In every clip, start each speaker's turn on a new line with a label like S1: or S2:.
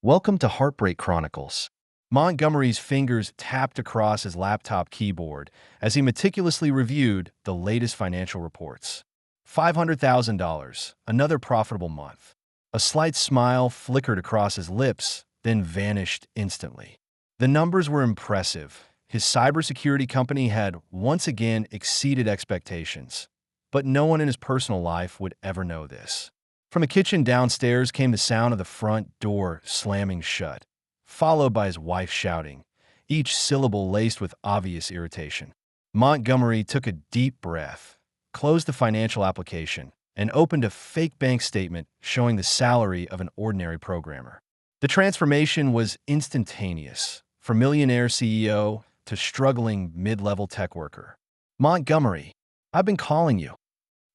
S1: Welcome to Heartbreak Chronicles. Montgomery's fingers tapped across his laptop keyboard as he meticulously reviewed the latest financial reports. $500,000, another profitable month. A slight smile flickered across his lips, then vanished instantly. The numbers were impressive. His cybersecurity company had once again exceeded expectations. But no one in his personal life would ever know this. From the kitchen downstairs came the sound of the front door slamming shut, followed by his wife shouting, each syllable laced with obvious irritation. Montgomery took a deep breath, closed the financial application, and opened a fake bank statement showing the salary of an ordinary programmer. The transformation was instantaneous, from millionaire CEO to struggling mid-level tech worker. "Montgomery, I've been calling you."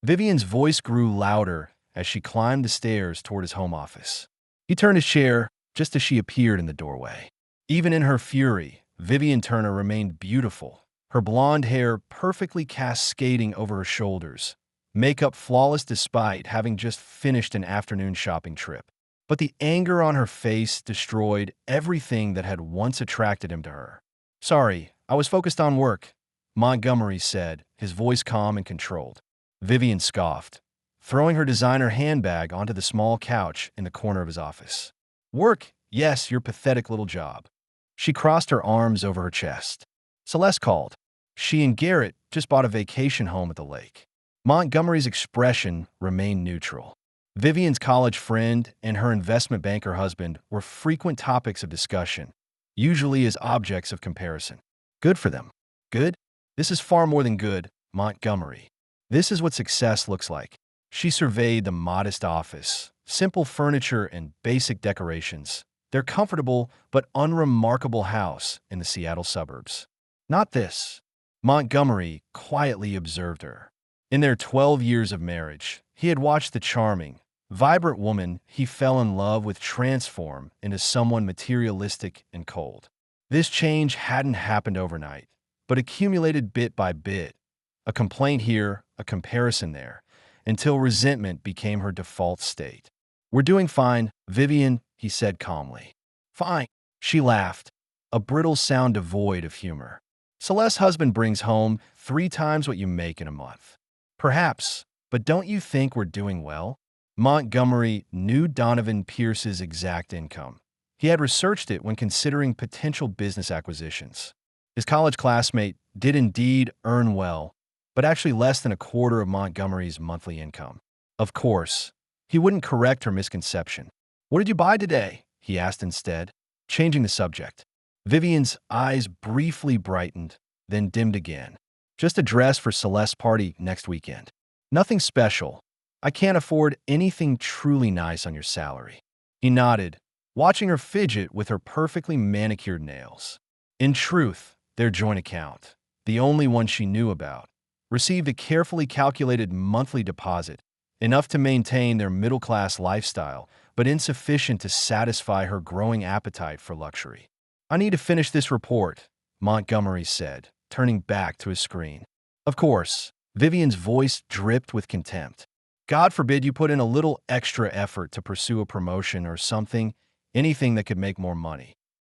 S1: Vivian's voice grew louder as she climbed the stairs toward his home office. He turned his chair just as she appeared in the doorway. Even in her fury, Vivian Turner remained beautiful, her blonde hair perfectly cascading over her shoulders, makeup flawless despite having just finished an afternoon shopping trip. But the anger on her face destroyed everything that had once attracted him to her. "Sorry, I was focused on work," Montgomery said, his voice calm and controlled. Vivian scoffed, throwing her designer handbag onto the small couch in the corner of his office. "Work? Yes, your pathetic little job." She crossed her arms over her chest. Celeste called. She and Garrett just bought a vacation home at the lake. Montgomery's expression remained neutral. Vivian's college friend and her investment banker husband were frequent topics of discussion, usually as objects of comparison. Good for them. Good? This is far more than good, Montgomery. This is what success looks like. She surveyed the modest office, simple furniture and basic decorations, their comfortable but unremarkable house in the Seattle suburbs. Not this. Montgomery quietly observed her. In their 12 years of marriage, he had watched the charming, vibrant woman he fell in love with transform into someone materialistic and cold. This change hadn't happened overnight, but accumulated bit by bit, a complaint here, a comparison there, until resentment became her default state. "We're doing fine, Vivian," he said calmly. "Fine," she laughed, a brittle sound devoid of humor. "Celeste's husband brings home 3 times what you make in a month." "Perhaps, but don't you think we're doing well?" Montgomery knew Donovan Pierce's exact income. He had researched it when considering potential business acquisitions. His college classmate did indeed earn well, but actually less than a quarter of Montgomery's monthly income. Of course, he wouldn't correct her misconception. "What did you buy today?" he asked instead, changing the subject. Vivian's eyes briefly brightened, then dimmed again. "Just a dress for Celeste's party next weekend. Nothing special. I can't afford anything truly nice on your salary." He nodded, watching her fidget with her perfectly manicured nails. In truth, their joint account, the only one she knew about, received a carefully calculated monthly deposit, enough to maintain their middle-class lifestyle, but insufficient to satisfy her growing appetite for luxury. "I need to finish this report," Montgomery said, turning back to his screen. "Of course." Vivian's voice dripped with contempt. "God forbid you put in a little extra effort to pursue a promotion or something, anything that could make more money."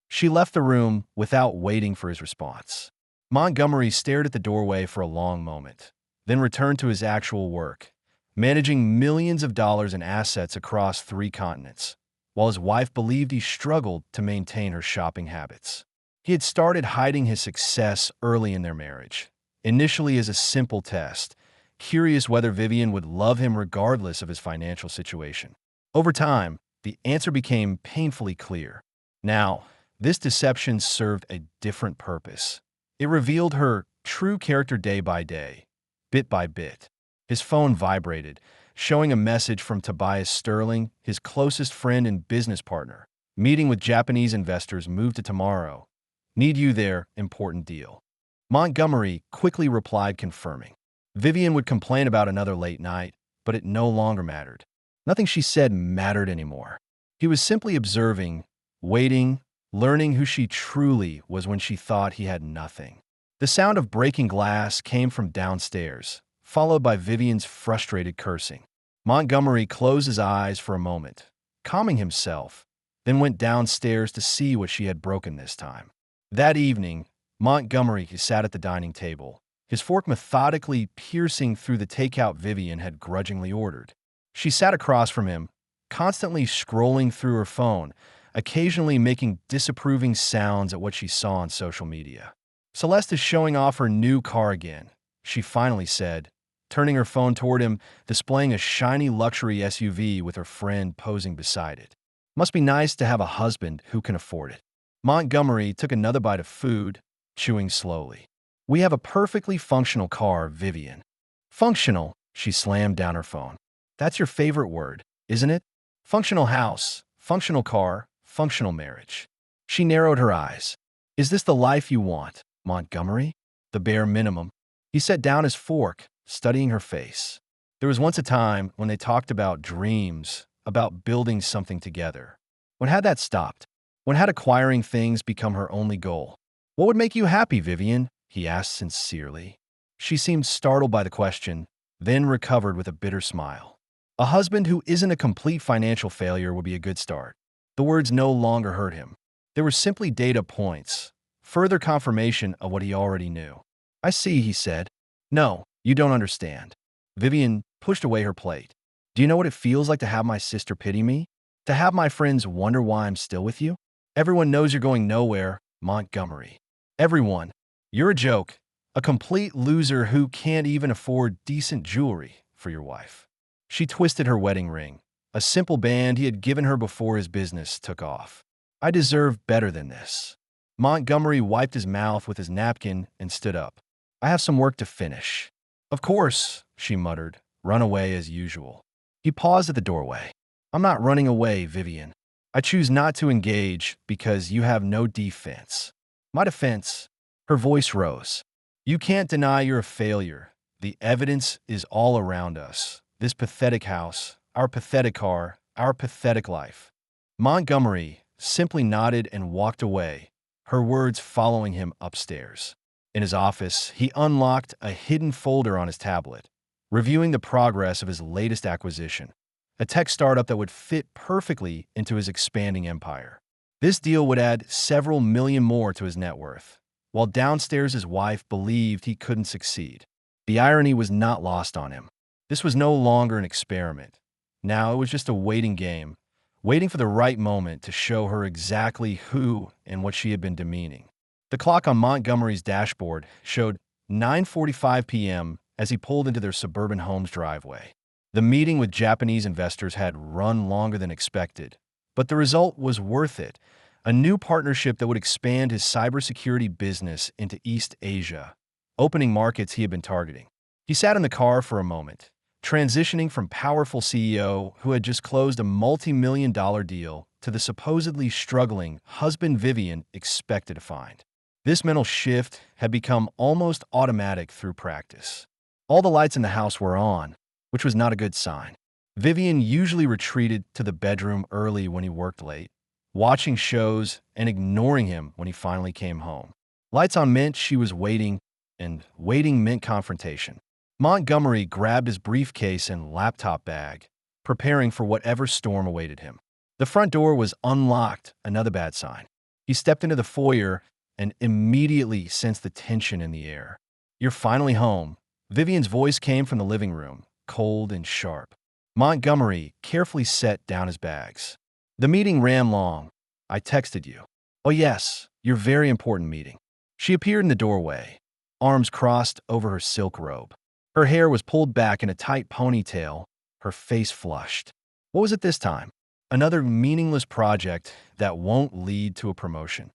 S1: She left the room without waiting for his response. Montgomery stared at the doorway for a long moment, then returned to his actual work, managing millions of dollars in assets across 3 continents, while his wife believed he struggled to maintain her shopping habits. He had started hiding his success early in their marriage, initially as a simple test, curious whether Vivian would love him regardless of his financial situation. Over time, the answer became painfully clear. Now, this deception served a different purpose. It revealed her true character day by day, bit by bit. His phone vibrated, showing a message from Tobias Sterling, his closest friend and business partner. "Meeting with Japanese investors moved to tomorrow. Need you there, important deal." Montgomery quickly replied confirming. Vivian would complain about another late night, but it no longer mattered. Nothing she said mattered anymore. He was simply observing, waiting, learning who she truly was when she thought he had nothing. The sound of breaking glass came from downstairs, followed by Vivian's frustrated cursing. Montgomery closed his eyes for a moment, calming himself, then went downstairs to see what she had broken this time. That evening, Montgomery sat at the dining table, his fork methodically piercing through the takeout Vivian had grudgingly ordered. She sat across from him, constantly scrolling through her phone, occasionally making disapproving sounds at what she saw on social media. "Celeste is showing off her new car again," she finally said, turning her phone toward him, displaying a shiny luxury SUV with her friend posing beside it. "Must be nice to have a husband who can afford it." Montgomery took another bite of food, chewing slowly. "We have a perfectly functional car, Vivian." "Functional," she slammed down her phone. "That's your favorite word, isn't it? Functional house, functional car, functional marriage." She narrowed her eyes. "Is this the life you want, Montgomery?" "The bare minimum." He set down his fork, studying her face. There was once a time when they talked about dreams, about building something together. When had that stopped? When had acquiring things become her only goal? "What would make you happy, Vivian?" he asked sincerely. She seemed startled by the question, then recovered with a bitter smile. "A husband who isn't a complete financial failure would be a good start." The words no longer hurt him. They were simply data points, further confirmation of what he already knew. "I see," he said. "No, you don't understand." Vivian pushed away her plate. "Do you know what it feels like to have my sister pity me? To have my friends wonder why I'm still with you? Everyone knows you're going nowhere, Montgomery. Everyone. You're a joke. A complete loser who can't even afford decent jewelry for your wife." She twisted her wedding ring, a simple band he had given her before his business took off. "I deserve better than this." Montgomery wiped his mouth with his napkin and stood up. "I have some work to finish." "Of course," she muttered, "run away as usual." He paused at the doorway. "I'm not running away, Vivian. I choose not to engage because you have no defense." "My defense?" Her voice rose. "You can't deny you're a failure. The evidence is all around us. This pathetic house, our pathetic car, our pathetic life." Montgomery simply nodded and walked away, her words following him upstairs. In his office, he unlocked a hidden folder on his tablet, reviewing the progress of his latest acquisition, a tech startup that would fit perfectly into his expanding empire. This deal would add several million more to his net worth, while downstairs his wife believed he couldn't succeed. The irony was not lost on him. This was no longer an experiment. Now it was just a waiting game, waiting for the right moment to show her exactly who and what she had been demeaning. The clock on Montgomery's dashboard showed 9:45 p.m. as he pulled into their suburban home's driveway. The meeting with Japanese investors had run longer than expected, but the result was worth it. A new partnership that would expand his cybersecurity business into East Asia, opening markets he had been targeting. He sat in the car for a moment, transitioning from powerful CEO who had just closed a multi-million-dollar deal to the supposedly struggling husband Vivian expected to find. This mental shift had become almost automatic through practice. All the lights in the house were on, which was not a good sign. Vivian usually retreated to the bedroom early when he worked late, watching shows and ignoring him when he finally came home. Lights on meant she was waiting, and waiting meant confrontation. Montgomery grabbed his briefcase and laptop bag, preparing for whatever storm awaited him. The front door was unlocked, another bad sign. He stepped into the foyer and immediately sensed the tension in the air. "You're finally home." Vivian's voice came from the living room, cold and sharp. Montgomery carefully set down his bags. "The meeting ran long. I texted you." "Oh yes, your very important meeting." She appeared in the doorway, arms crossed over her silk robe. Her hair was pulled back in a tight ponytail, her face flushed. "What was it this time?" "Another meaningless project that won't lead to a promotion."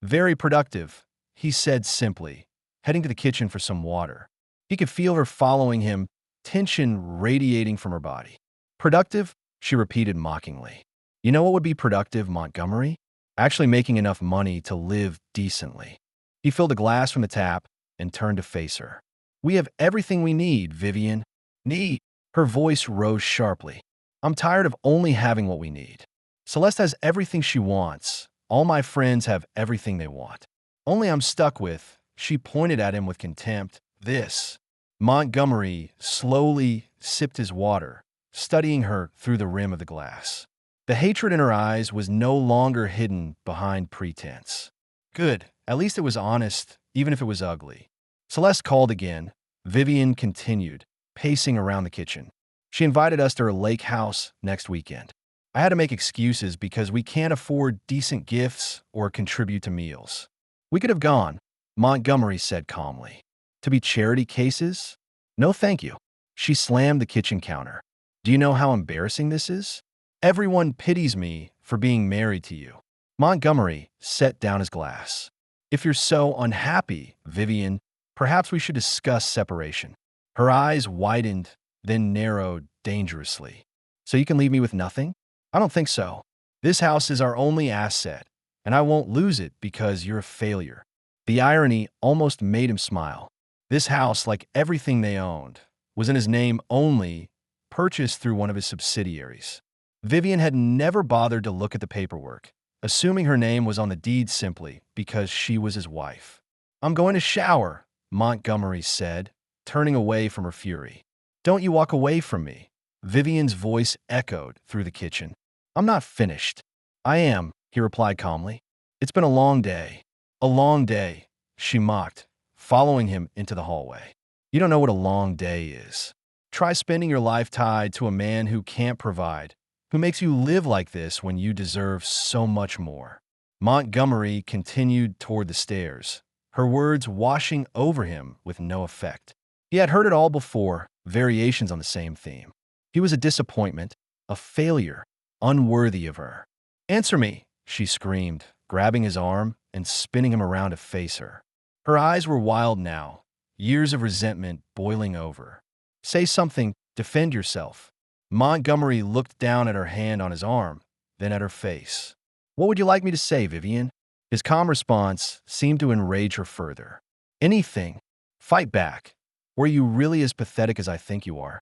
S1: "Very productive," he said simply, heading to the kitchen for some water. He could feel her following him, tension radiating from her body. "Productive?" she repeated mockingly. "You know what would be productive, Montgomery? Actually making enough money to live decently." He filled a glass from the tap and turned to face her. "We have everything we need, Vivian." "Need?" Her voice rose sharply. "I'm tired of only having what we need. Celeste has everything she wants. All my friends have everything they want. Only I'm stuck with," she pointed at him with contempt, "this." Montgomery slowly sipped his water, studying her through the rim of the glass. The hatred in her eyes was no longer hidden behind pretense. Good. At least it was honest, even if it was ugly. Celeste called again. Vivian continued, pacing around the kitchen. She invited us to her lake house next weekend. I had to make excuses because we can't afford decent gifts or contribute to meals. We could have gone, Montgomery said calmly. To be charity cases? No thank you. She slammed the kitchen counter. Do you know how embarrassing this is? Everyone pities me for being married to you. Montgomery set down his glass. If you're so unhappy, Vivian, perhaps we should discuss separation. Her eyes widened, then narrowed dangerously. So you can leave me with nothing? I don't think so. This house is our only asset, and I won't lose it because you're a failure. The irony almost made him smile. This house, like everything they owned, was in his name only, purchased through one of his subsidiaries. Vivian had never bothered to look at the paperwork, assuming her name was on the deed simply because she was his wife. I'm going to shower, Montgomery said, turning away from her fury. Don't you walk away from me. Vivian's voice echoed through the kitchen. I'm not finished. I am, he replied calmly. It's been a long day. A long day, she mocked, following him into the hallway. You don't know what a long day is. Try spending your life tied to a man who can't provide, who makes you live like this when you deserve so much more. Montgomery continued toward the stairs, her words washing over him with no effect. He had heard it all before, variations on the same theme. He was a disappointment, a failure, unworthy of her. Answer me, she screamed, grabbing his arm and spinning him around to face her. Her eyes were wild now, years of resentment boiling over. Say something, defend yourself. Montgomery looked down at her hand on his arm, then at her face. What would you like me to say, Vivian? His calm response seemed to enrage her further. Anything. Fight back. Were you really as pathetic as I think you are?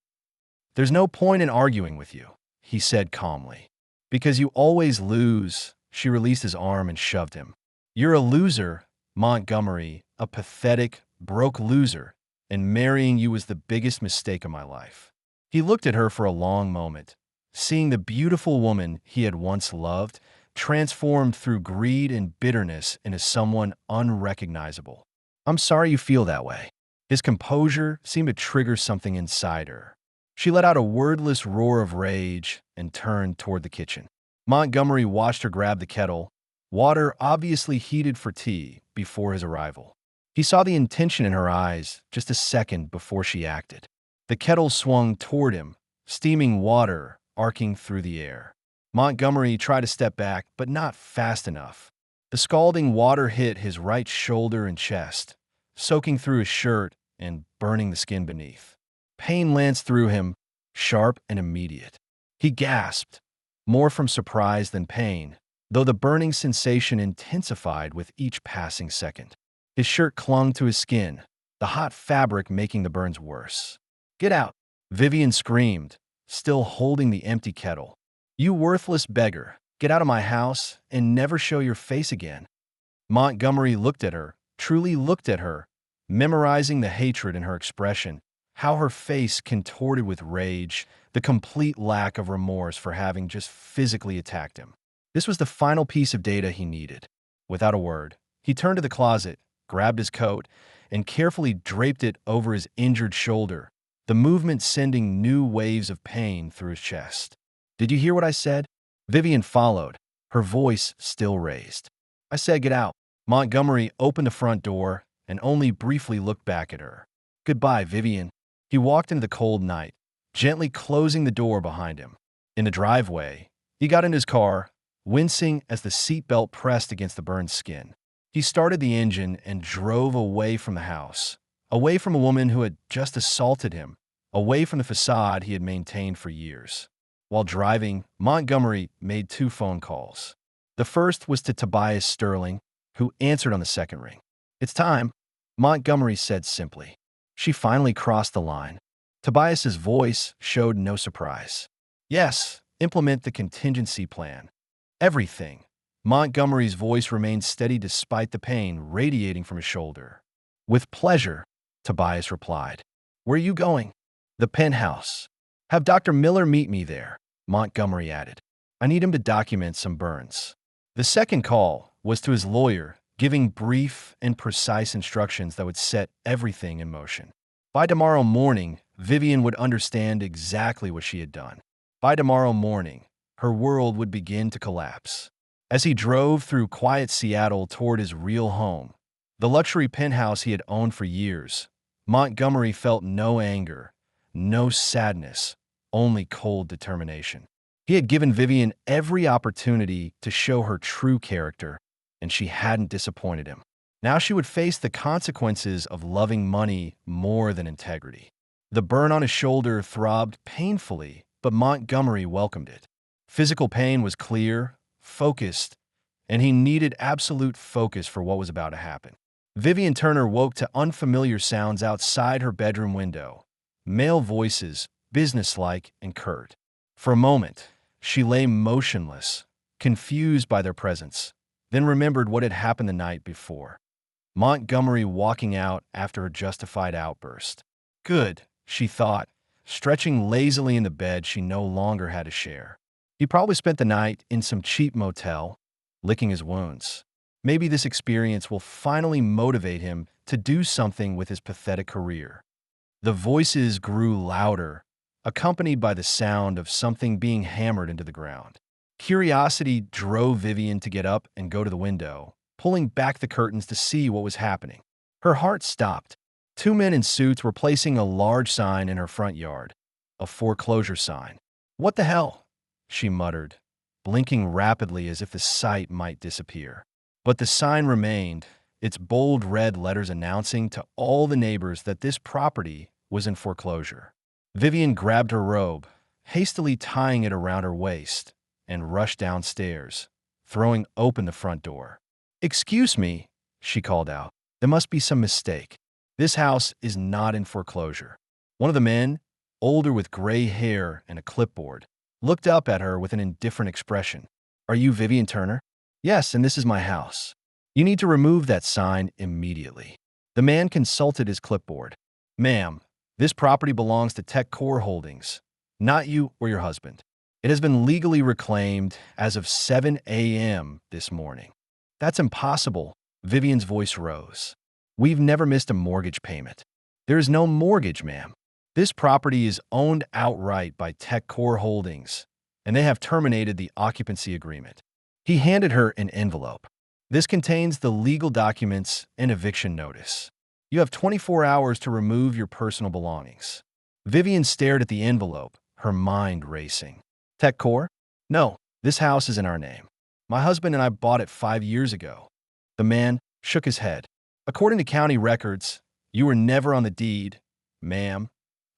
S1: There's no point in arguing with you, he said calmly. Because you always lose. She released his arm and shoved him. You're a loser, Montgomery, a pathetic, broke loser, and marrying you was the biggest mistake of my life. He looked at her for a long moment, seeing the beautiful woman he had once loved, transformed through greed and bitterness into someone unrecognizable. I'm sorry you feel that way. His composure seemed to trigger something inside her. She let out a wordless roar of rage and turned toward the kitchen. Montgomery watched her grab the kettle, water obviously heated for tea, before his arrival. He saw the intention in her eyes just a second before she acted. The kettle swung toward him, steaming water arcing through the air. Montgomery tried to step back, but not fast enough. The scalding water hit his right shoulder and chest, soaking through his shirt and burning the skin beneath. Pain lanced through him, sharp and immediate. He gasped, more from surprise than pain, though the burning sensation intensified with each passing second. His shirt clung to his skin, the hot fabric making the burns worse. Get out, Vivian screamed, still holding the empty kettle. You worthless beggar, get out of my house and never show your face again. Montgomery looked at her, truly looked at her, memorizing the hatred in her expression, how her face contorted with rage, the complete lack of remorse for having just physically attacked him. This was the final piece of data he needed. Without a word, he turned to the closet, grabbed his coat, and carefully draped it over his injured shoulder, the movement sending new waves of pain through his chest. Did you hear what I said? Vivian followed, her voice still raised. I said get out. Montgomery opened the front door and only briefly looked back at her. Goodbye, Vivian. He walked into the cold night, gently closing the door behind him. In the driveway, he got into his car, wincing as the seatbelt pressed against the burned skin. He started the engine and drove away from the house, away from a woman who had just assaulted him, away from the facade he had maintained for years. While driving, Montgomery made 2 phone calls. The first was to Tobias Sterling, who answered on the second ring. It's time, Montgomery said simply. She finally crossed the line. Tobias's voice showed no surprise. Yes, implement the contingency plan. Everything. Montgomery's voice remained steady despite the pain radiating from his shoulder. With pleasure, Tobias replied. Where are you going? The penthouse. Have Dr. Miller meet me there, Montgomery added. I need him to document some burns. The second call was to his lawyer, giving brief and precise instructions that would set everything in motion. By tomorrow morning, Vivian would understand exactly what she had done. By tomorrow morning, her world would begin to collapse. As he drove through quiet Seattle toward his real home, the luxury penthouse he had owned for years, Montgomery felt no anger, no sadness, only cold determination. He had given Vivian every opportunity to show her true character, and she hadn't disappointed him. Now she would face the consequences of loving money more than integrity. The burn on his shoulder throbbed painfully, but Montgomery welcomed it. Physical pain was clear, focused, and he needed absolute focus for what was about to happen. Vivian Turner woke to unfamiliar sounds outside her bedroom window. Male voices, businesslike and curt. For a moment, she lay motionless, confused by their presence, then remembered what had happened the night before. Montgomery walking out after a justified outburst. Good, she thought, stretching lazily in the bed she no longer had to share. He probably spent the night in some cheap motel, licking his wounds. Maybe this experience will finally motivate him to do something with his pathetic career. The voices grew louder, accompanied by the sound of something being hammered into the ground. Curiosity drove Vivian to get up and go to the window, pulling back the curtains to see what was happening. Her heart stopped. Two men in suits were placing a large sign in her front yard, a foreclosure sign. "What the hell?" she muttered, blinking rapidly as if the sight might disappear. But the sign remained, its bold red letters announcing to all the neighbors that this property was in foreclosure. Vivian grabbed her robe, hastily tying it around her waist, and rushed downstairs, throwing open the front door. "Excuse me," she called out. "There must be some mistake. This house is not in foreclosure." One of the men, older with gray hair and a clipboard, looked up at her with an indifferent expression. "Are you Vivian Turner?" "Yes, and this is my house." "You need to remove that sign immediately." The man consulted his clipboard. "Ma'am, this property belongs to Tech Core Holdings, not you or your husband. It has been legally reclaimed as of 7 a.m. this morning." "That's impossible." Vivian's voice rose. "We've never missed a mortgage payment." "There is no mortgage, ma'am. This property is owned outright by Tech Core Holdings, and they have terminated the occupancy agreement." He handed her an envelope. "This contains the legal documents and eviction notice. You have 24 hours to remove your personal belongings." Vivian stared at the envelope, her mind racing. "Tech Core? No, this house is in our name. My husband and I bought it 5 years ago." The man shook his head. "According to county records, you were never on the deed, ma'am,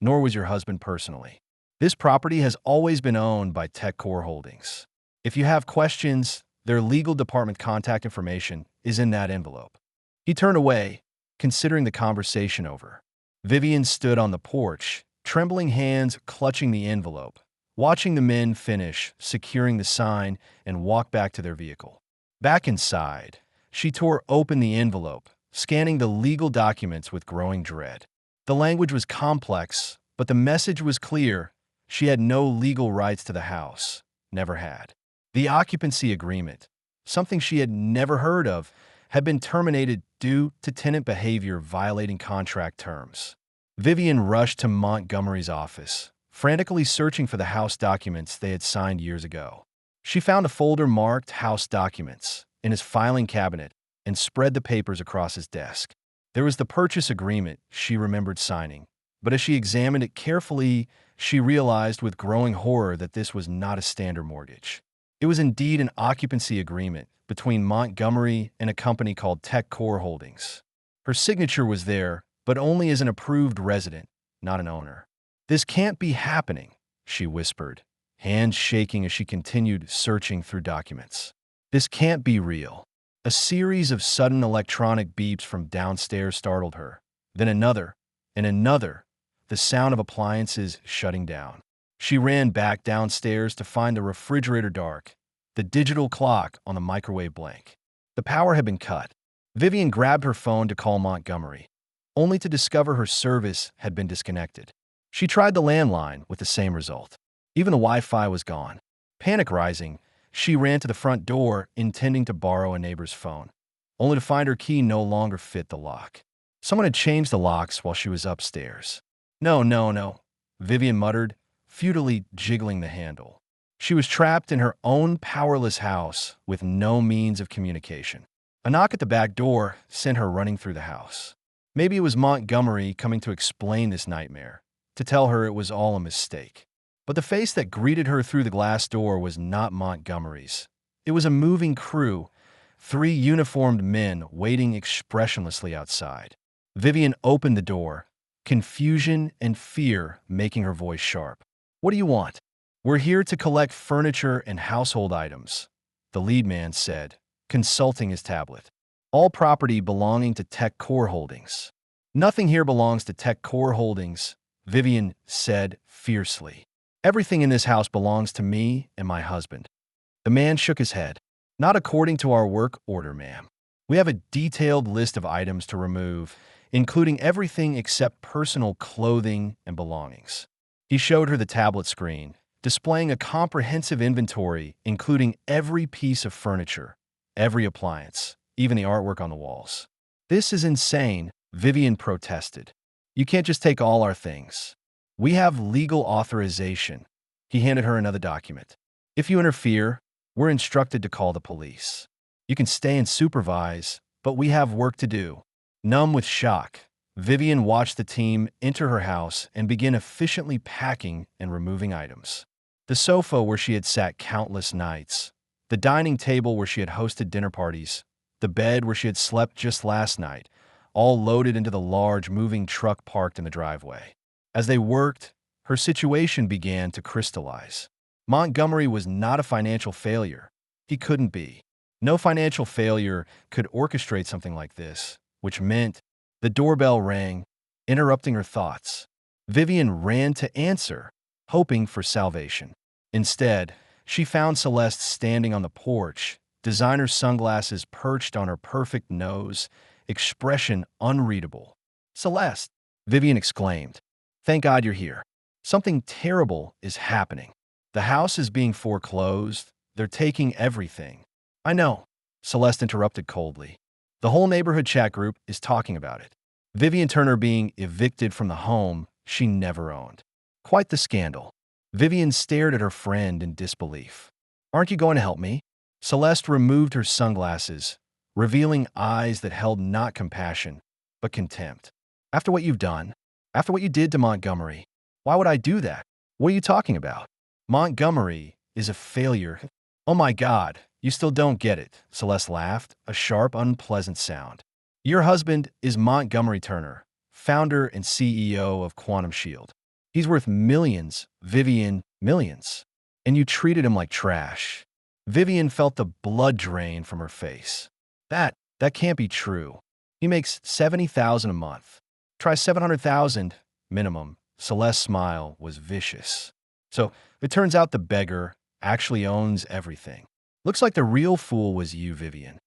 S1: nor was your husband personally. This property has always been owned by Tech Core Holdings. If you have questions, their legal department contact information is in that envelope." He turned away, considering the conversation over. Vivian stood on the porch, trembling hands clutching the envelope, watching the men finish securing the sign and walk back to their vehicle. Back inside, she tore open the envelope, scanning the legal documents with growing dread. The language was complex, but the message was clear. She had no legal rights to the house, never had. The occupancy agreement, something she had never heard of, had been terminated due to tenant behavior violating contract terms. Vivian rushed to Montgomery's office, frantically searching for the house documents they had signed years ago. She found a folder marked House Documents in his filing cabinet and spread the papers across his desk. There was the purchase agreement she remembered signing, but as she examined it carefully, she realized with growing horror that this was not a standard mortgage. It was indeed an occupancy agreement between Montgomery and a company called Tech Core Holdings. Her signature was there, but only as an approved resident, not an owner. "This can't be happening," she whispered, hands shaking as she continued searching through documents. "This can't be real." A series of sudden electronic beeps from downstairs startled her. Then another, and another, the sound of appliances shutting down. She ran back downstairs to find the refrigerator dark, the digital clock on the microwave blank. The power had been cut. Vivian grabbed her phone to call Montgomery, only to discover her service had been disconnected. She tried the landline with the same result. Even the Wi-Fi was gone. Panic rising, she ran to the front door, intending to borrow a neighbor's phone, only to find her key no longer fit the lock. Someone had changed the locks while she was upstairs. No, no, no, Vivian muttered, futilely jiggling the handle. She was trapped in her own powerless house with no means of communication. A knock at the back door sent her running through the house. Maybe it was Montgomery coming to explain this nightmare, to tell her it was all a mistake. But the face that greeted her through the glass door was not Montgomery's. It was a moving crew, 3 uniformed men waiting expressionlessly outside. Vivian opened the door, confusion and fear making her voice sharp. "What do you want?" "We're here to collect furniture and household items," the lead man said, consulting his tablet. "All property belonging to Tech Core Holdings." "Nothing here belongs to Tech Core Holdings," Vivian said fiercely. "Everything in this house belongs to me and my husband." The man shook his head. "Not according to our work order, ma'am. We have a detailed list of items to remove, including everything except personal clothing and belongings." He showed her the tablet screen, displaying a comprehensive inventory including every piece of furniture, every appliance, even the artwork on the walls. "This is insane," Vivian protested. "You can't just take all our things. We have legal authorization." He handed her another document. "If you interfere, we're instructed to call the police. You can stay and supervise, but we have work to do." Numb with shock, Vivian watched the team enter her house and begin efficiently packing and removing items. The sofa where she had sat countless nights, the dining table where she had hosted dinner parties, the bed where she had slept just last night, all loaded into the large moving truck parked in the driveway. As they worked, her situation began to crystallize. Montgomery was not a financial failure. He couldn't be. No financial failure could orchestrate something like this, which meant the doorbell rang, interrupting her thoughts. Vivian ran to answer, hoping for salvation. Instead, she found Celeste standing on the porch, designer sunglasses perched on her perfect nose, expression unreadable. "Celeste!" Vivian exclaimed. "Thank God you're here. Something terrible is happening. The house is being foreclosed. They're taking everything." "I know," Celeste interrupted coldly. "The whole neighborhood chat group is talking about it. Vivian Turner being evicted from the home she never owned. Quite the scandal." Vivian stared at her friend in disbelief. "Aren't you going to help me?" Celeste removed her sunglasses, revealing eyes that held not compassion, but contempt. "After what you've done, after what you did to Montgomery, why would I do that? What are you talking about? Montgomery is a failure." "Oh my God, you still don't get it," Celeste laughed, a sharp, unpleasant sound. "Your husband is Montgomery Turner, founder and CEO of Quantum Shield. He's worth millions, Vivian, millions. And you treated him like trash." Vivian felt the blood drain from her face. That can't be true. He makes $70,000 a month. Try $700,000 minimum." Celeste's smile was vicious. "So it turns out the beggar actually owns everything. Looks like the real fool was you, Vivian."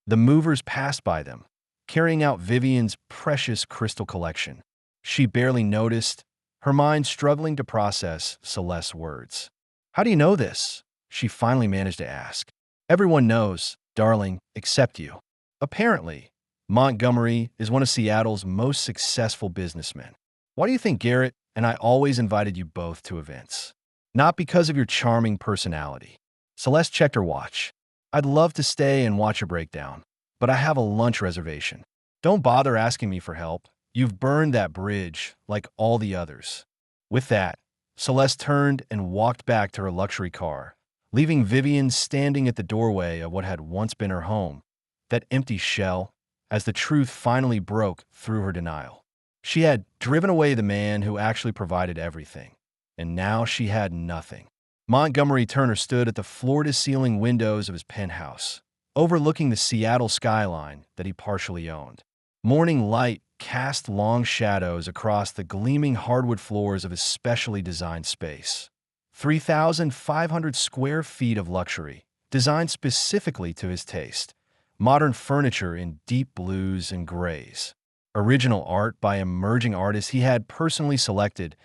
S1: The movers passed by them, carrying out Vivian's precious crystal collection. She barely noticed, her mind struggling to process Celeste's words. "How do you know this?" she finally managed to ask. "Everyone knows, darling, except you. Apparently, Montgomery is one of Seattle's most successful businessmen. Why do you think Garrett and I always invited you both to events? Not because of your charming personality." Celeste checked her watch. "I'd love to stay and watch a breakdown, but I have a lunch reservation. Don't bother asking me for help. You've burned that bridge like all the others." With that, Celeste turned and walked back to her luxury car, leaving Vivian standing at the doorway of what had once been her home, that empty shell, as the truth finally broke through her denial. She had driven away the man who actually provided everything, and now she had nothing. Montgomery Turner stood at the floor-to-ceiling windows of his penthouse, overlooking the Seattle skyline that he partially owned. Morning light cast long shadows across the gleaming hardwood floors of his specially designed space. 3,500 square feet of luxury, designed specifically to his taste. Modern furniture in deep blues and grays. Original art by emerging artists he had personally selected.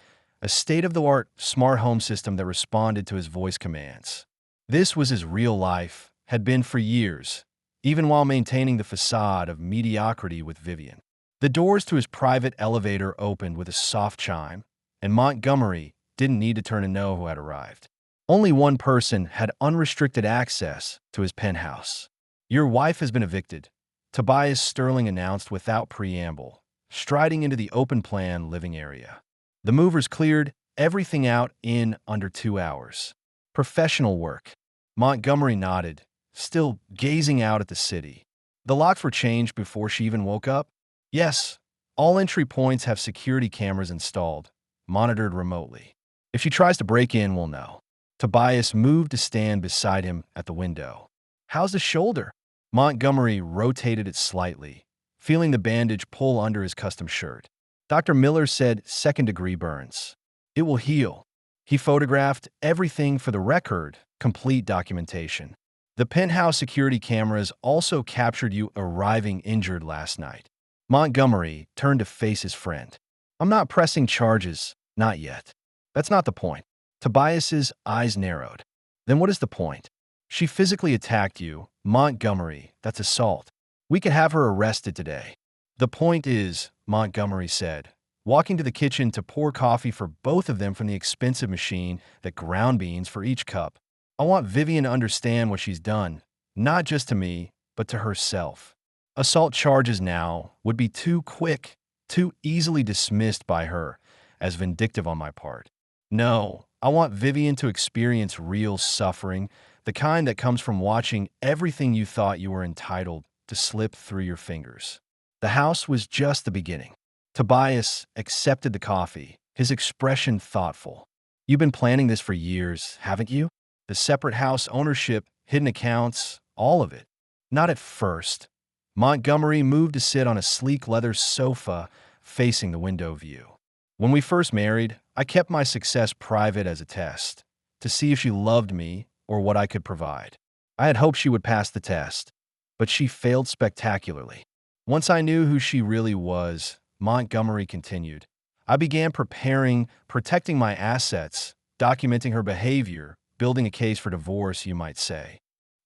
S1: A state-of-the-art smart home system that responded to his voice commands. This was his real life, had been for years, even while maintaining the facade of mediocrity with Vivian. The doors to his private elevator opened with a soft chime, and Montgomery didn't need to turn to know who had arrived. Only one person had unrestricted access to his penthouse. "Your wife has been evicted," Tobias Sterling announced without preamble, striding into the open-plan living area. The movers cleared everything out in under 2 hours. Professional work. Montgomery nodded, still gazing out at the city. The locks were changed before she even woke up? Yes. All entry points have security cameras installed, monitored remotely. If she tries to break in, we'll know. Tobias moved to stand beside him at the window. "How's the shoulder?" Montgomery rotated it slightly, feeling the bandage pull under his custom shirt. Dr. Miller said second-degree burns. "It will heal." He photographed everything for the record, complete documentation. The penthouse security cameras also captured you arriving injured last night. Montgomery turned to face his friend. "I'm not pressing charges, not yet. That's not the point." Tobias's eyes narrowed. "Then what is the point?" "She physically attacked you, Montgomery. That's assault. We could have her arrested today." "The point is," Montgomery said, walking to the kitchen to pour coffee for both of them from the expensive machine that ground beans for each cup, "I want Vivian to understand what she's done, not just to me, but to herself. Assault charges now would be too quick, too easily dismissed by her as vindictive on my part. No, I want Vivian to experience real suffering, the kind that comes from watching everything you thought you were entitled to slip through your fingers." The house was just the beginning. Tobias accepted the coffee, his expression thoughtful. "You've been planning this for years, haven't you? The separate house ownership, hidden accounts, all of it." "Not at first." Montgomery moved to sit on a sleek leather sofa facing the window view. "When we first married, I kept my success private as a test, to see if she loved me or what I could provide. I had hoped she would pass the test, but she failed spectacularly. Once I knew who she really was," Montgomery continued, "I began protecting my assets, documenting her behavior, building a case for divorce, you might say."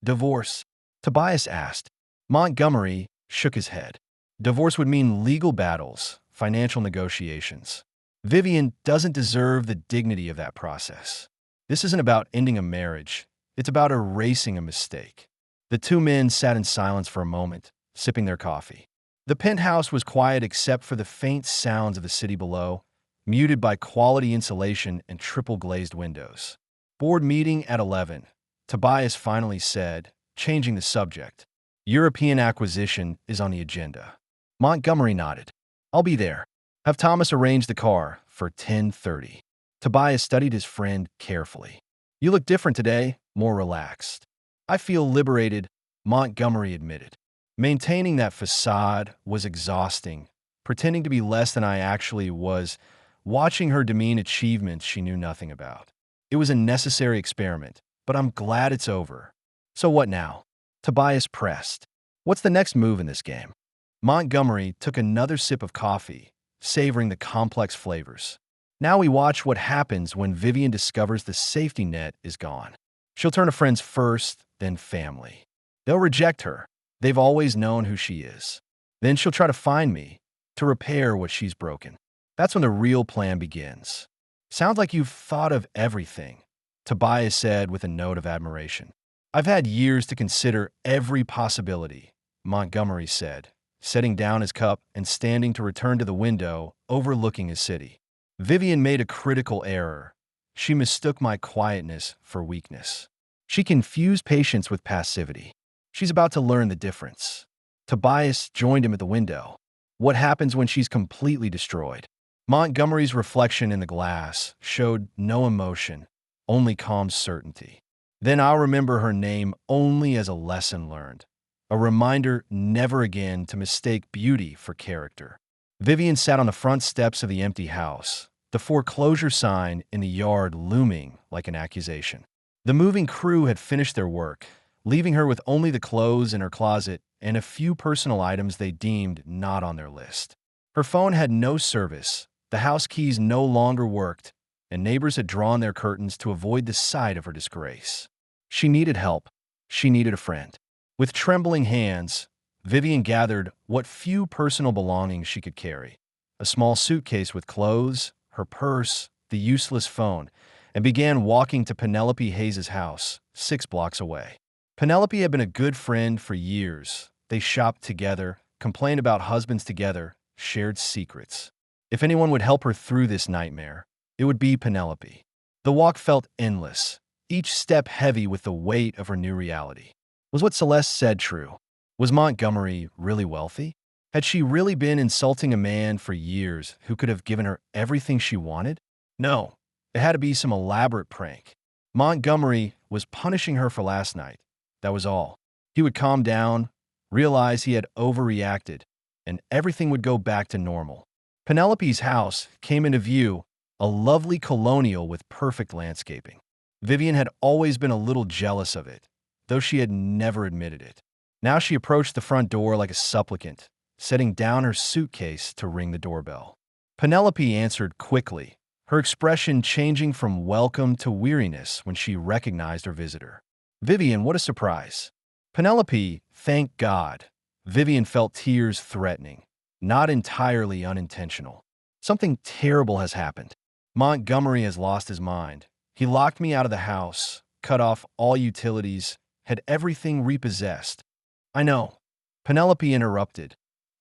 S1: "Divorce?" Tobias asked. Montgomery shook his head. "Divorce would mean legal battles, financial negotiations. Vivian doesn't deserve the dignity of that process. This isn't about ending a marriage. It's about erasing a mistake." The two men sat in silence for a moment, sipping their coffee. The penthouse was quiet except for the faint sounds of the city below, muted by quality insulation and triple-glazed windows. "Board meeting at 11, Tobias finally said, changing the subject. "European acquisition is on the agenda." Montgomery nodded. "I'll be there. Have Thomas arrange the car for 10:30. Tobias studied his friend carefully. "You look different today, more relaxed." "I feel liberated," Montgomery admitted. Maintaining that facade was exhausting, pretending to be less than I actually was, watching her demean achievements she knew nothing about. "It was a necessary experiment, but I'm glad it's over." "So what now?" Tobias pressed. "What's the next move in this game?" Montgomery took another sip of coffee, savoring the complex flavors. "Now we watch what happens when Vivian discovers the safety net is gone. She'll turn to friends first, then family. They'll reject her. They've always known who she is. Then she'll try to find me, to repair what she's broken. That's when the real plan begins." "Sounds like you've thought of everything," Tobias said with a note of admiration. "I've had years to consider every possibility," Montgomery said, setting down his cup and standing to return to the window overlooking his city. "Vivian made a critical error. She mistook my quietness for weakness. She confused patience with passivity. She's about to learn the difference." Tobias joined him at the window. "What happens when she's completely destroyed?" Montgomery's reflection in the glass showed no emotion, only calm certainty. "Then I'll remember her name only as a lesson learned, a reminder never again to mistake beauty for character." Vivian sat on the front steps of the empty house, the foreclosure sign in the yard looming like an accusation. The moving crew had finished their work, leaving her with only the clothes in her closet and a few personal items they deemed not on their list. Her phone had no service, the house keys no longer worked, and neighbors had drawn their curtains to avoid the sight of her disgrace. She needed help. She needed a friend. With trembling hands, Vivian gathered what few personal belongings she could carry, a small suitcase with clothes, her purse, the useless phone, and began walking to Penelope Hayes's house, 6 blocks away. Penelope had been a good friend for years. They shopped together, complained about husbands together, shared secrets. If anyone would help her through this nightmare, it would be Penelope. The walk felt endless, each step heavy with the weight of her new reality. Was what Celeste said true? Was Montgomery really wealthy? Had she really been insulting a man for years who could have given her everything she wanted? No, it had to be some elaborate prank. Montgomery was punishing her for last night. That was all. He would calm down, realize he had overreacted, and everything would go back to normal. Penelope's house came into view, a lovely colonial with perfect landscaping. Vivian had always been a little jealous of it, though she had never admitted it. Now she approached the front door like a supplicant, setting down her suitcase to ring the doorbell. Penelope answered quickly, her expression changing from welcome to weariness when she recognized her visitor. Vivian, what a surprise. Penelope, thank God. Vivian felt tears threatening, not entirely unintentional. Something terrible has happened. Montgomery has lost his mind. He locked me out of the house, cut off all utilities, had everything repossessed. I know. Penelope interrupted,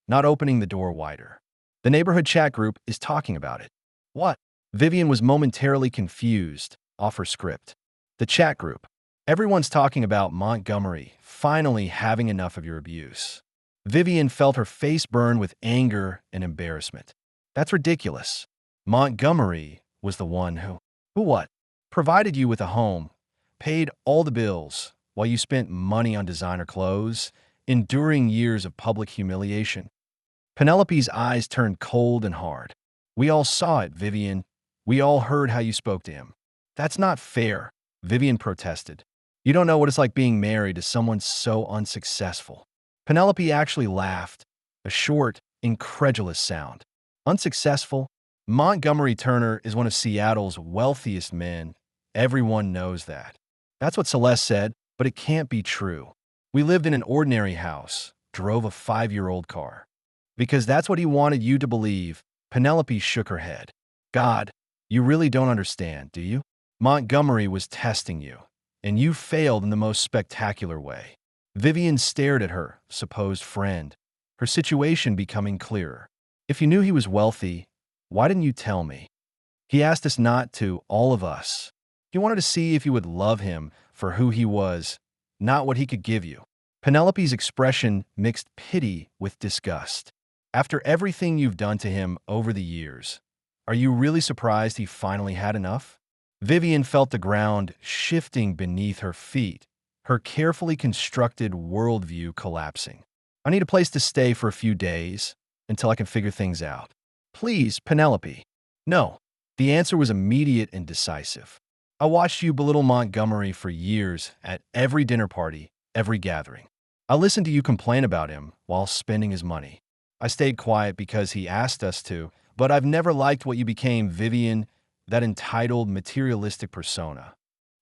S1: not opening the door wider. The neighborhood chat group is talking about it. What? Vivian was momentarily confused, off her script. The chat group. Everyone's talking about Montgomery finally having enough of your abuse. Vivian felt her face burn with anger and embarrassment. That's ridiculous. Montgomery was the one who what? Provided you with a home, paid all the bills, while you spent money on designer clothes, enduring years of public humiliation. Penelope's eyes turned cold and hard. We all saw it, Vivian. We all heard how you spoke to him. That's not fair, Vivian protested. You don't know what it's like being married to someone so unsuccessful. Penelope actually laughed, a short, incredulous sound. Unsuccessful? Montgomery Turner is one of Seattle's wealthiest men. Everyone knows that. That's what Celeste said, but it can't be true. We lived in an ordinary house, drove a 5-year-old car. Because that's what he wanted you to believe. Penelope shook her head. God, you really don't understand, do you? Montgomery was testing you, and you failed in the most spectacular way. Vivian stared at her supposed friend, her situation becoming clearer. If you knew he was wealthy, why didn't you tell me? He asked us not to, all of us. He wanted to see if you would love him for who he was, not what he could give you. Penelope's expression mixed pity with disgust. After everything you've done to him over the years, are you really surprised he finally had enough? Vivian felt the ground shifting beneath her feet, her carefully constructed worldview collapsing. I need a place to stay for a few days until I can figure things out. Please, Penelope. No. The answer was immediate and decisive. I watched you belittle Montgomery for years at every dinner party, every gathering. I listened to you complain about him while spending his money. I stayed quiet because he asked us to, but I've never liked what you became, Vivian, that entitled materialistic persona.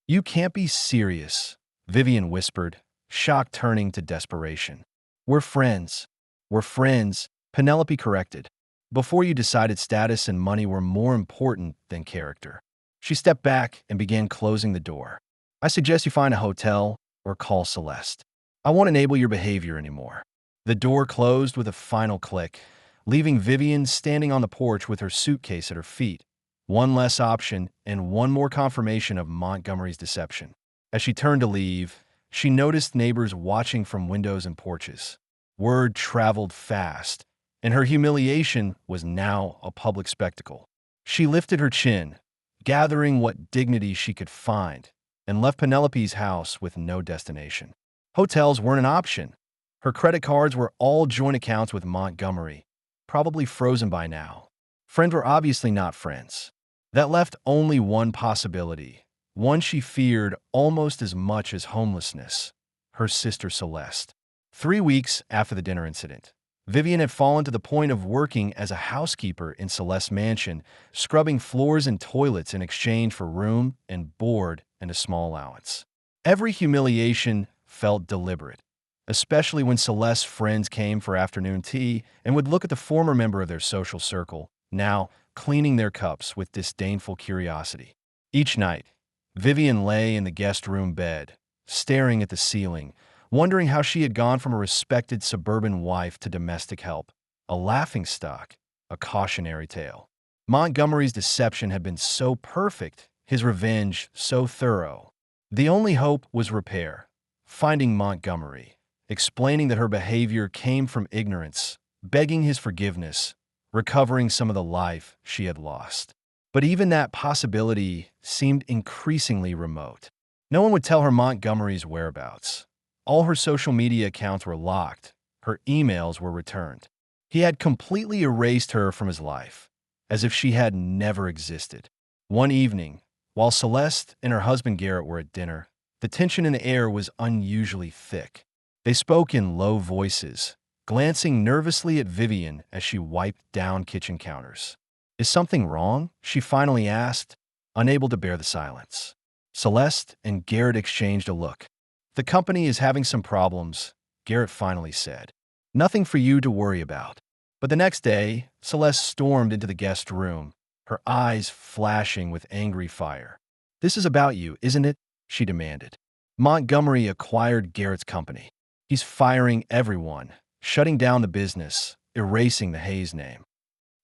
S1: You can't be serious, Vivian whispered, shock turning to desperation. We're friends. We're friends, Penelope corrected. Before you decided status and money were more important than character. She stepped back and began closing the door. I suggest you find a hotel or call Celeste. I won't enable your behavior anymore. The door closed with a final click, leaving Vivian standing on the porch with her suitcase at her feet. One less option and one more confirmation of Montgomery's deception. As she turned to leave, she noticed neighbors watching from windows and porches. Word traveled fast, and her humiliation was now a public spectacle. She lifted her chin, gathering what dignity she could find, and left Penelope's house with no destination. Hotels weren't an option. Her credit cards were all joint accounts with Montgomery, probably frozen by now. Friends were obviously not friends. That left only one possibility, one she feared almost as much as homelessness: her sister Celeste. 3 weeks after the dinner incident, Vivian had fallen to the point of working as a housekeeper in Celeste's mansion, scrubbing floors and toilets in exchange for room and board and a small allowance. Every humiliation felt deliberate, especially when Celeste's friends came for afternoon tea and would look at the former member of their social circle, now cleaning their cups with disdainful curiosity. Each night, Vivian lay in the guest room bed, staring at the ceiling, wondering how she had gone from a respected suburban wife to domestic help, a laughingstock, a cautionary tale. Montgomery's deception had been so perfect, his revenge so thorough. The only hope was repair, finding Montgomery, explaining that her behavior came from ignorance, begging his forgiveness, recovering some of the life she had lost. But even that possibility seemed increasingly remote. No one would tell her Montgomery's whereabouts. All her social media accounts were locked, her emails were returned. He had completely erased her from his life, as if she had never existed. One evening, while Celeste and her husband Garrett were at dinner, the tension in the air was unusually thick. They spoke in low voices, glancing nervously at Vivian as she wiped down kitchen counters. "Is something wrong?" she finally asked, unable to bear the silence. Celeste and Garrett exchanged a look. "The company is having some problems," Garrett finally said. "Nothing for you to worry about." But the next day, Celeste stormed into the guest room, her eyes flashing with angry fire. "This is about you, isn't it?" she demanded. "Montgomery acquired Garrett's company. He's firing everyone, shutting down the business, erasing the Hayes name."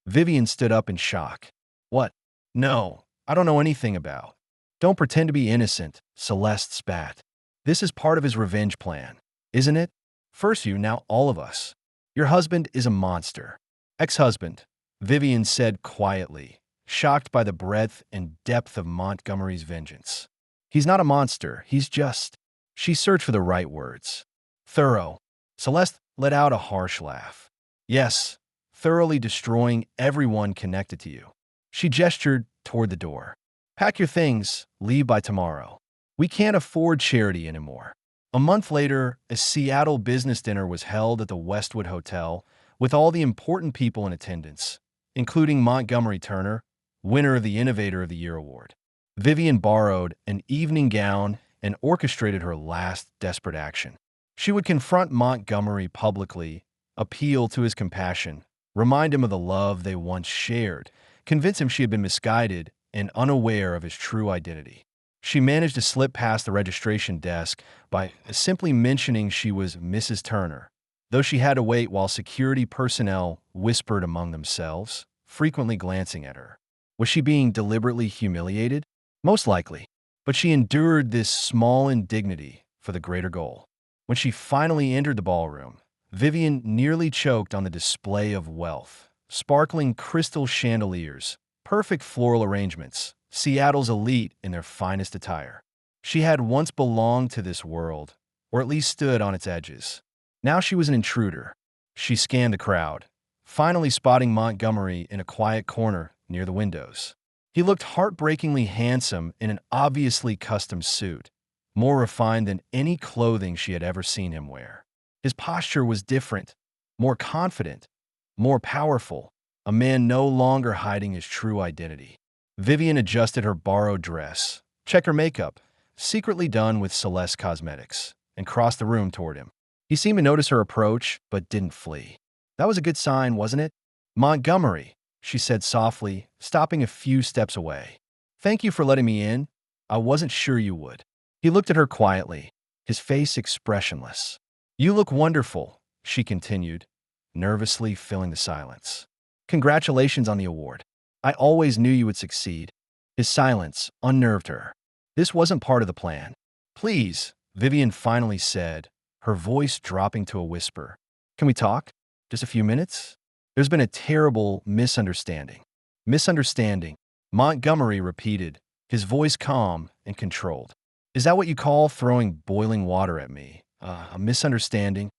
S1: Vivian stood up in shock. "What? No, I don't know anything about." "Don't pretend to be innocent," Celeste spat. "This is part of his revenge plan, isn't it? First you, now all of us. Your husband is a monster." "Ex-husband," Vivian said quietly, shocked by the breadth and depth of Montgomery's vengeance. "He's not a monster, he's just—" She searched for the right words. "Thorough." Celeste let out a harsh laugh. "Yes, thoroughly destroying everyone connected to you." She gestured toward the door. "Pack your things, leave by tomorrow. We can't afford charity anymore." A month later, a Seattle business dinner was held at the Westwood Hotel with all the important people in attendance, including Montgomery Turner, winner of the Innovator of the Year award. Vivian borrowed an evening gown and orchestrated her last desperate action. She would confront Montgomery publicly, appeal to his compassion, remind him of the love they once shared, convince him she had been misguided and unaware of his true identity. She managed to slip past the registration desk by simply mentioning she was Mrs. Turner, though she had to wait while security personnel whispered among themselves, frequently glancing at her. Was she being deliberately humiliated? Most likely. But she endured this small indignity for the greater goal. When she finally entered the ballroom, Vivian nearly choked on the display of wealth. Sparkling crystal chandeliers, perfect floral arrangements, Seattle's elite in their finest attire. She had once belonged to this world, or at least stood on its edges. Now she was an intruder. She scanned the crowd, finally spotting Montgomery in a quiet corner near the windows. He looked heartbreakingly handsome in an obviously custom suit, more refined than any clothing she had ever seen him wear. His posture was different, more confident, more powerful, a man no longer hiding his true identity. Vivian adjusted her borrowed dress, checked her makeup, secretly done with Celeste Cosmetics, and crossed the room toward him. He seemed to notice her approach, but didn't flee. "That was a good sign, wasn't it?" "Montgomery," she said softly, stopping a few steps away. "Thank you for letting me in. I wasn't sure you would." He looked at her quietly, his face expressionless. "You look wonderful," she continued, nervously filling the silence. "Congratulations on the award. I always knew you would succeed." His silence unnerved her. This wasn't part of the plan. "Please," Vivian finally said, her voice dropping to a whisper. "Can we talk? Just a few minutes? There's been a terrible misunderstanding." "Misunderstanding," Montgomery repeated, his voice calm and controlled. "Is that what you call throwing boiling water at me? A misunderstanding?"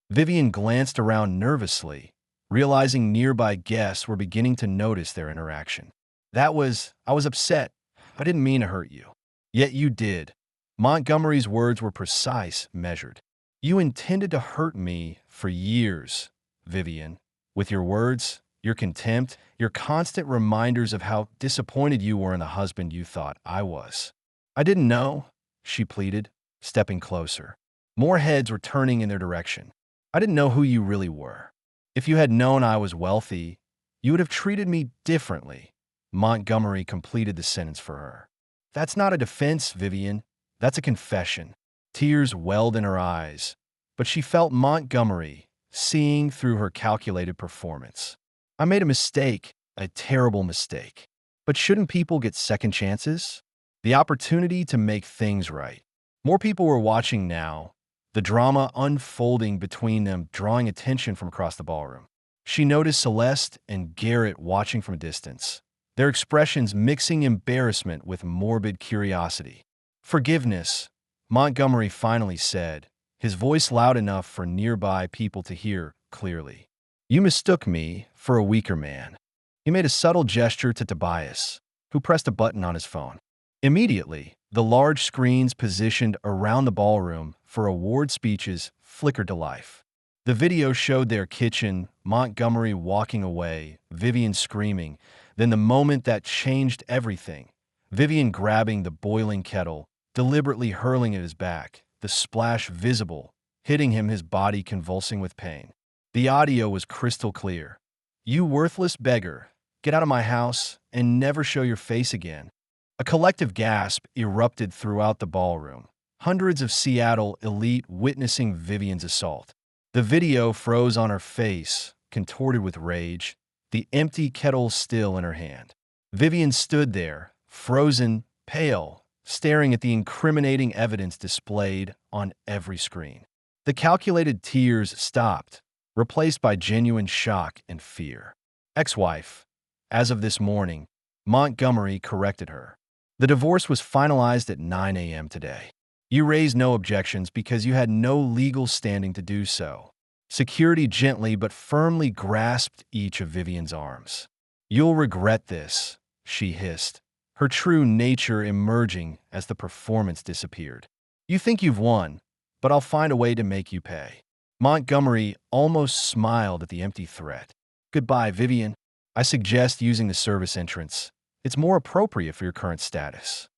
S1: Vivian glanced around nervously, realizing nearby guests were beginning to notice their interaction. I was upset. I didn't mean to hurt you." "Yet you did." Montgomery's words were precise, measured. "You intended to hurt me for years, Vivian. With your words, your contempt, your constant reminders of how disappointed you were in the husband you thought I was." "I didn't know," she pleaded, stepping closer. More heads were turning in their direction. I didn't know who you really were. If you had known I was wealthy, you would have treated me differently. Montgomery completed the sentence for her. That's not a defense, Vivian. That's a confession. Tears welled in her eyes, but she felt Montgomery seeing through her calculated performance. I made a mistake, a terrible mistake. But shouldn't people get second chances? The opportunity to make things right. More people were watching now, the drama unfolding between them, drawing attention from across the ballroom. She noticed Celeste and Garrett watching from a distance, their expressions mixing embarrassment with morbid curiosity. Forgiveness, Montgomery finally said, his voice loud enough for nearby people to hear clearly. You mistook me for a weaker man. He made a subtle gesture to Tobias, who pressed a button on his phone. Immediately, the large screens positioned around the ballroom for award speeches flickered to life. The video showed their kitchen, Montgomery walking away, Vivian screaming, then the moment that changed everything, Vivian grabbing the boiling kettle, deliberately hurling at his back, the splash visible, hitting him, his body convulsing with pain. The audio was crystal clear. You worthless beggar, get out of my house and never show your face again. A collective gasp erupted throughout the ballroom, hundreds of Seattle elite witnessing Vivian's assault. The video froze on her face, contorted with rage, the empty kettle still in her hand. Vivian stood there, frozen, pale, staring at the incriminating evidence displayed on every screen. The calculated tears stopped, replaced by genuine shock and fear. Ex-wife, as of this morning, Montgomery corrected her. The divorce was finalized at 9 a.m. today. You raised no objections because you had no legal standing to do so. Security gently but firmly grasped each of Vivian's arms. You'll regret this, she hissed, her true nature emerging as the performance disappeared. You think you've won, but I'll find a way to make you pay. Montgomery almost smiled at the empty threat. Goodbye, Vivian. I suggest using the service entrance. It's more appropriate for your current status.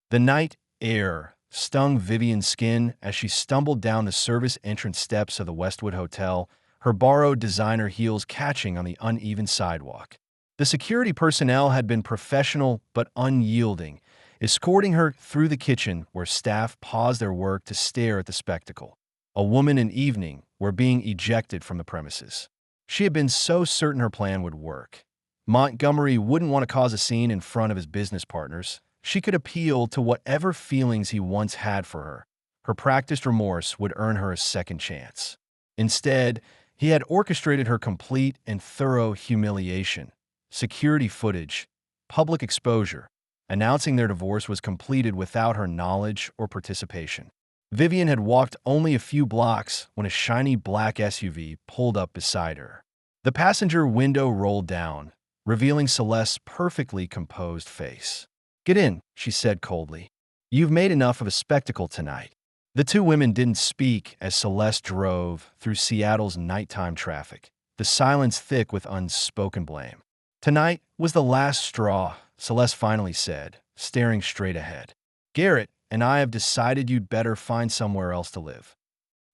S1: The night air stung Vivian's skin as she stumbled down the service entrance steps of the Westwood Hotel, her borrowed designer heels catching on the uneven sidewalk. The security personnel had been professional but unyielding, escorting her through the kitchen where staff paused their work to stare at the spectacle. A woman in evening were being ejected from the premises. She had been so certain her plan would work. Montgomery wouldn't want to cause a scene in front of his business partners. She could appeal to whatever feelings he once had for her. Her practiced remorse would earn her a second chance. Instead, he had orchestrated her complete and thorough humiliation. Security footage, public exposure, announcing their divorce was completed without her knowledge or participation. Vivian had walked only a few blocks when a shiny black SUV pulled up beside her. The passenger window rolled down, revealing Celeste's perfectly composed face. Get in, she said coldly. You've made enough of a spectacle tonight. The two women didn't speak as Celeste drove through Seattle's nighttime traffic, the silence thick with unspoken blame. Tonight was the last straw, Celeste finally said, staring straight ahead. Garrett and I have decided you'd better find somewhere else to live.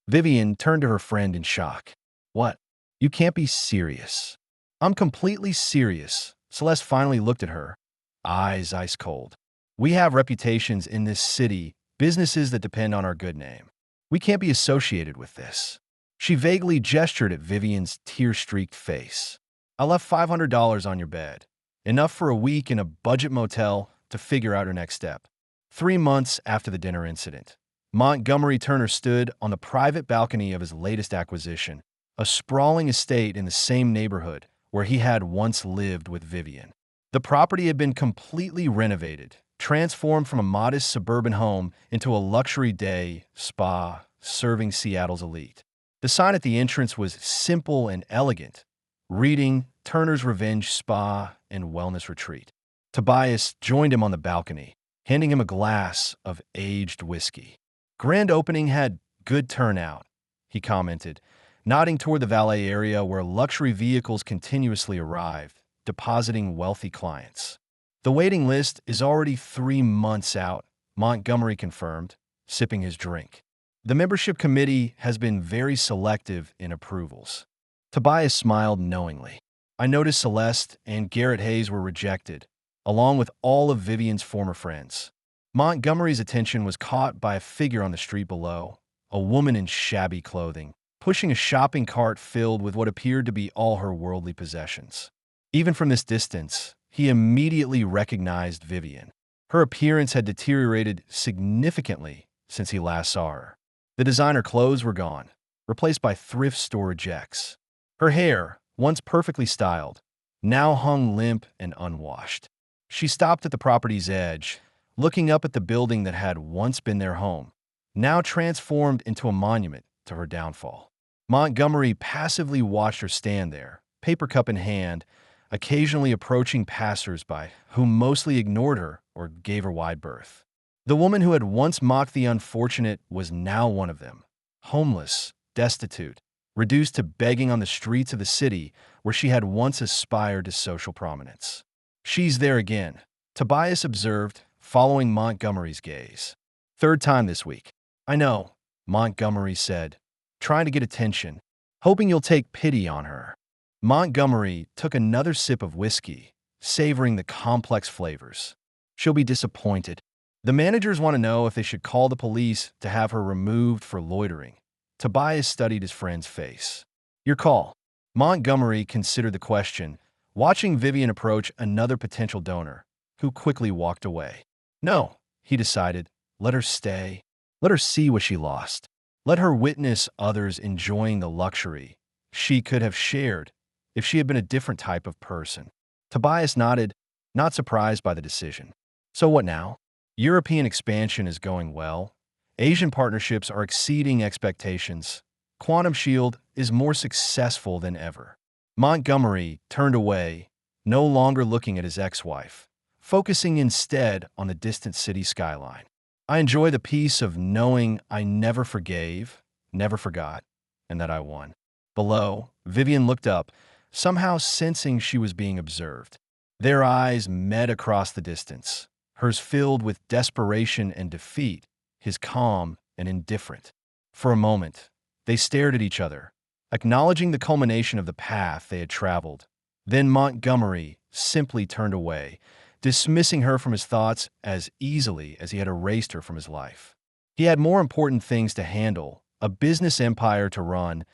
S1: Vivian turned to her friend in shock. What? You can't be serious. I'm completely serious. Celeste finally looked at her, eyes ice cold. We have reputations in this city, businesses that depend on our good name. We can't be associated with this. She vaguely gestured at Vivian's tear-streaked face. I left $500 on your bed, enough for a week in a budget motel to figure out her next step. 3 months after the dinner incident, Montgomery Turner stood on the private balcony of his latest acquisition, a sprawling estate in the same neighborhood where he had once lived with Vivian. The property had been completely renovated, transformed from a modest suburban home into a luxury day spa serving Seattle's elite. The sign at the entrance was simple and elegant, reading Turner's Revenge Spa and Wellness Retreat. Tobias joined him on the balcony, handing him a glass of aged whiskey. Grand opening had good turnout, he commented, nodding toward the valet area where luxury vehicles continuously arrived, depositing wealthy clients. The waiting list is already 3 months out, Montgomery confirmed, sipping his drink. The membership committee has been very selective in approvals. Tobias smiled knowingly. I noticed Celeste and Garrett Hayes were rejected, along with all of Vivian's former friends. Montgomery's attention was caught by a figure on the street below, a woman in shabby clothing, pushing a shopping cart filled with what appeared to be all her worldly possessions. Even from this distance, he immediately recognized Vivian. Her appearance had deteriorated significantly since he last saw her. The designer clothes were gone, replaced by thrift store rejects. Her hair, once perfectly styled, now hung limp and unwashed. She stopped at the property's edge, looking up at the building that had once been their home, now transformed into a monument to her downfall. Montgomery passively watched her stand there, paper cup in hand, occasionally approaching passers-by who mostly ignored her or gave her wide berth. The woman who had once mocked the unfortunate was now one of them, homeless, destitute, reduced to begging on the streets of the city where she had once aspired to social prominence. She's there again, Tobias observed, following Montgomery's gaze. Third time this week. I know, Montgomery said, trying to get attention, hoping you'll take pity on her. Montgomery took another sip of whiskey, savoring the complex flavors. She'll be disappointed. The managers want to know if they should call the police to have her removed for loitering. Tobias studied his friend's face. Your call. Montgomery considered the question, watching Vivian approach another potential donor, who quickly walked away. No, he decided. Let her stay. Let her see what she lost. Let her witness others enjoying the luxury she could have shared if she had been a different type of person. Tobias nodded, not surprised by the decision. So what now? European expansion is going well. Asian partnerships are exceeding expectations. Quantum Shield is more successful than ever. Montgomery turned away, no longer looking at his ex-wife, focusing instead on the distant city skyline. I enjoy the peace of knowing I never forgave, never forgot, and that I won. Below, Vivian looked up, somehow sensing she was being observed. Their eyes met across the distance, hers filled with desperation and defeat, his calm and indifferent. For a moment, they stared at each other, acknowledging the culmination of the path they had traveled. Then Montgomery simply turned away, dismissing her from his thoughts as easily as he had erased her from his life. He had more important things to handle, a business empire to run,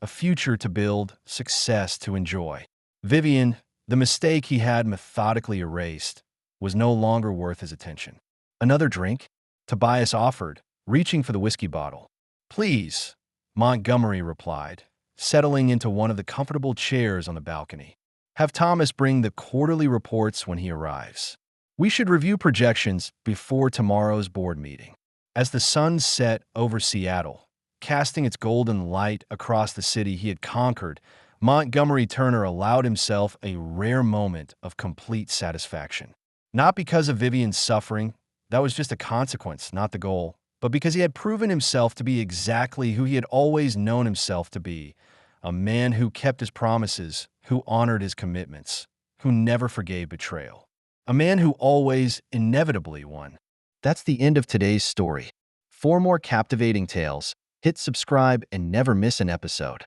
S1: a future to build, success to enjoy. Vivian, the mistake he had methodically erased, was no longer worth his attention. Another drink? Tobias offered, reaching for the whiskey bottle. Please, Montgomery replied, settling into one of the comfortable chairs on the balcony. Have Thomas bring the quarterly reports when he arrives. We should review projections before tomorrow's board meeting. As the sun set over Seattle, casting its golden light across the city he had conquered, Montgomery Turner allowed himself a rare moment of complete satisfaction. Not because of Vivian's suffering, that was just a consequence, not the goal, but because he had proven himself to be exactly who he had always known himself to be, a man who kept his promises, who honored his commitments, who never forgave betrayal. A man who always, inevitably won. That's the end of today's story. For more captivating tales, hit subscribe and never miss an episode.